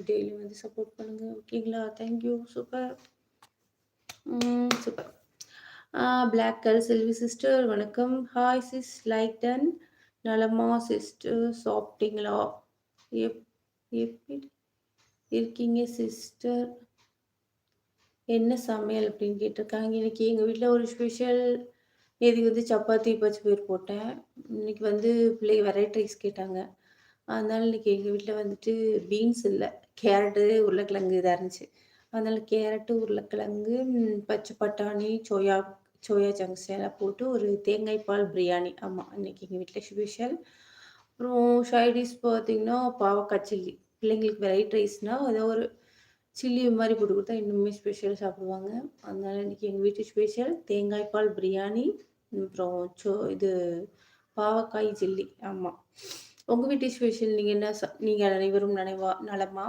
Daily வந்து support பண்ணுங்க. ஓகேங்களா? Thank you. Super. Super. Black girl Selvi sister வணக்கம். Hi sis like done. நலமா சிஸ்டர் சாப்பிட்டீங்களா? எப் எப்படி இருக்கீங்க சிஸ்டர்? என்ன சமையல் அப்படின்னு கேட்டிருக்காங்க. இன்னைக்கு எங்கள் வீட்டில் ஒரு ஸ்பெஷல். நேற்று வந்து சப்பாத்தி பச்சை பயிர் போட்டேன். இன்னைக்கு வந்து பிள்ளைங்க வெரைட்டி ரைஸ் கேட்டாங்க. அதனால இன்னைக்கு எங்கள் வீட்டில் வந்துட்டு பீன்ஸ் இல்லை, கேரட்டு உருளைக்கிழங்கு இதாக இருந்துச்சு. அதனால கேரட்டு உருளைக்கிழங்கு பச்சை பட்டாணி சோயா சோயா சங்க்ஸ் எல்லாம் போட்டு ஒரு தேங்காய் பால் பிரியாணி. ஆமாம், இன்னைக்கு எங்கள் வீட்டில் ஸ்பெஷல். அப்புறம் சைடிஷ் பார்த்தீங்கன்னா பாவக்காய் சில்லி. பிள்ளைங்களுக்கு வெரைட்டி ரைஸ்னால் ஏதோ ஒரு சில்லி மாதிரி போட்டு கொடுத்தா இன்னுமே ஸ்பெஷல் சாப்பிடுவாங்க. அதனால இன்னைக்கு எங்கள் வீட்டு ஸ்பெஷல் தேங்காய் பால் பிரியாணி. அப்புறம் இது பாவக்காய் சில்லி. ஆமாம். உங்கள் வீட்டு ஸ்பெஷல் நீங்கள் என்ன நீங்கள் அனைவரும் நலமா?